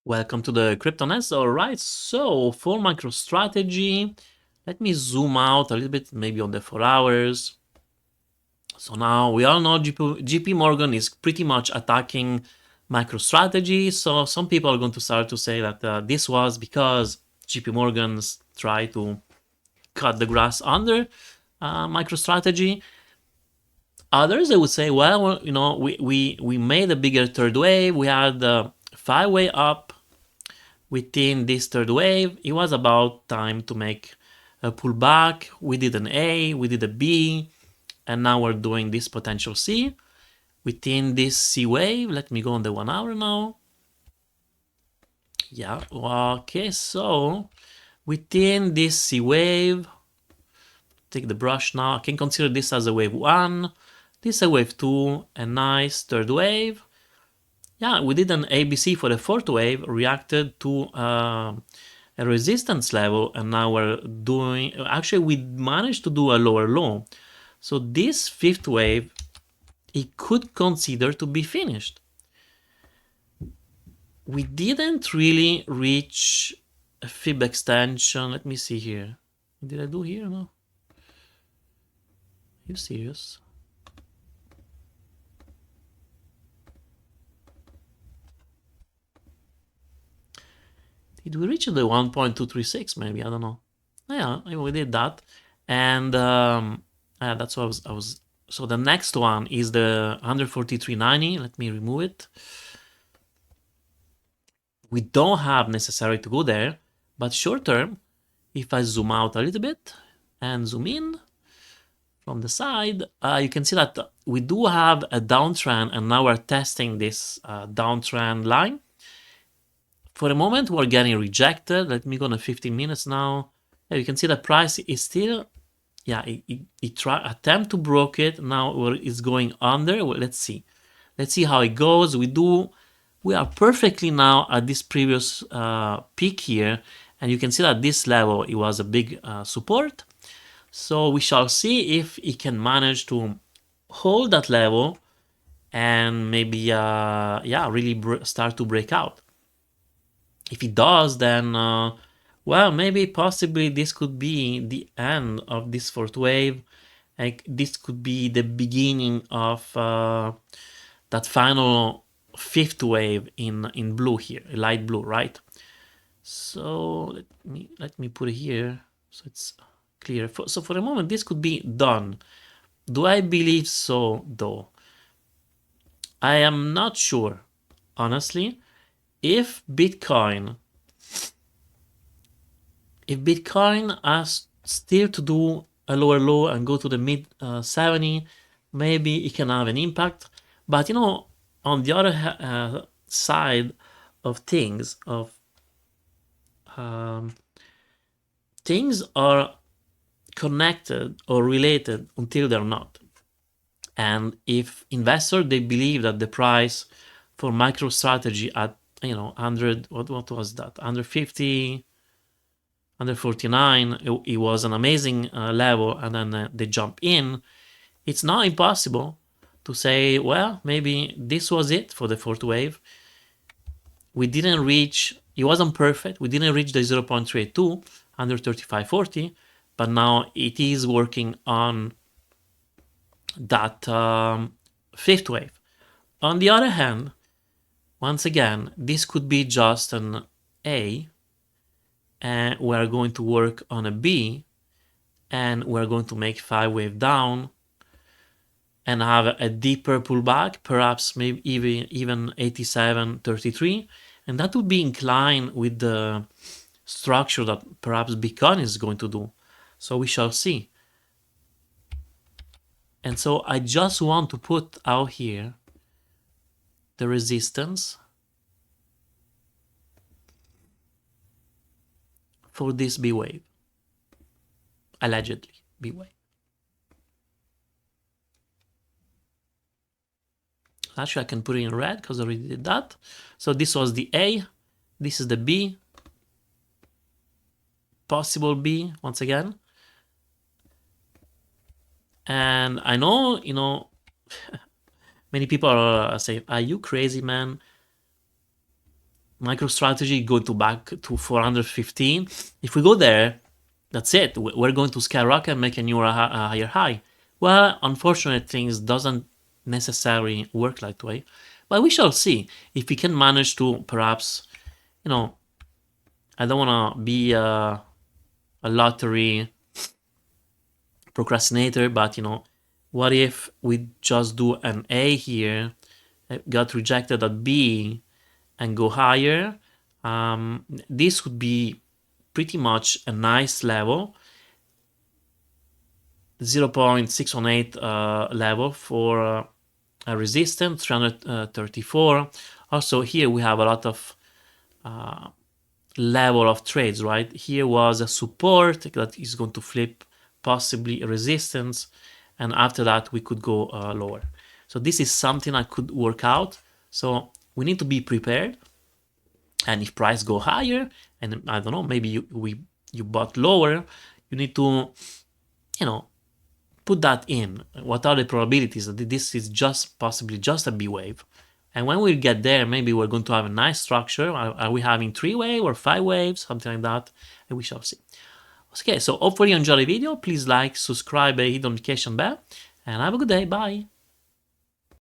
Welcome to the CryptoNest. All right, so for MicroStrategy, let me zoom out a little bit, maybe on the 4 hours. So now we all know JP Morgan is pretty much attacking MicroStrategy. So some people are going to start to say that this was because JP Morgan's tried to cut the grass under MicroStrategy. Others, I would say, well, you know, we made a bigger third wave. We had the 5-way up within this third wave. It was about time to make a pullback. We did an A, we did a B, and now we're doing this potential C. Within this C wave, let me go on the 1 hour now. Yeah, okay, so within this C wave, take the brush now. I can consider this as a wave 1, this a wave 2, a nice third wave. Yeah, we did an ABC for the fourth wave, reacted to a resistance level, and now we're doing, actually we managed to do a lower low. So this fifth wave, it could consider to be finished. We didn't really reach a fib extension. Let me see here. What did I do here? No. Are you serious? Did we reach the 1.236? Maybe, I don't know. Yeah, we did that, and that's what I was. So the next one is the 143.90. Let me remove it. We don't have necessarily to go there, but short term, if I zoom out a little bit and zoom in from the side, you can see that we do have a downtrend, and now we're testing this downtrend line. For a moment, we're getting rejected. Let me go on a 15 minutes now. Yeah, you can see the price is still, yeah, it attempt to broke it. Now it's going under. Well, let's see how it goes. We are perfectly now at this previous peak here, and you can see that this level, it was a big support. So we shall see if it can manage to hold that level and maybe yeah, really start to break out. If it does, then well, maybe possibly this could be the end of this fourth wave. Like this could be the beginning of that final fifth wave in blue here, light blue, right? So let me put it here so it's clear. So for the moment, this could be done. Do I believe so, though? I am not sure, honestly. If Bitcoin has still to do a lower low and go to the mid 70, maybe it can have an impact. But you know, on the other side of things, things are connected or related until they're not. And if investors, they believe that the price for MicroStrategy at, you know, 100, what was that, 150, 149, it was an amazing level, and then they jump in, it's not impossible to say, well, maybe this was it for the fourth wave. We didn't reach, it wasn't perfect, we didn't reach the 0.32 under 35.40, but now it is working on that fifth wave. On the other hand, once again, this could be just an A, and we're going to work on a B, and we're going to make 5-wave down and have a deeper pullback, perhaps maybe even 87.33, and that would be inclined with the structure that perhaps Bitcoin is going to do. So we shall see. And so I just want to put out here the resistance for this B wave, allegedly B wave. Actually, I can put it in red because I already did that. So this was the A, this is the B, possible B once again. And I know, you know, many people are saying, are you crazy, man? MicroStrategy go to back to 415. If we go there, that's it. We're going to skyrocket and make a new higher high. Well, unfortunately, things doesn't necessarily work that way. But we shall see if we can manage to perhaps, you know, I don't want to be a lottery procrastinator, but you know, what if we just do an A here, got rejected at B, and go higher? This would be pretty much a nice level, 0.618 level for a resistance, 334. Also here we have a lot of level of trades, right? Here was a support that is going to flip possibly a resistance, and after that we could go lower. So this is something I could work out. So we need to be prepared, and if price go higher, and I don't know, maybe you bought lower, you need to, you know, put that in. What are the probabilities that this is just possibly just a B wave? And when we get there, maybe we're going to have a nice structure. Are we having 3 waves or 5 waves, something like that? And we shall see. Okay, so hopefully you enjoyed the video. Please like, subscribe, hit the notification bell, and have a good day. Bye.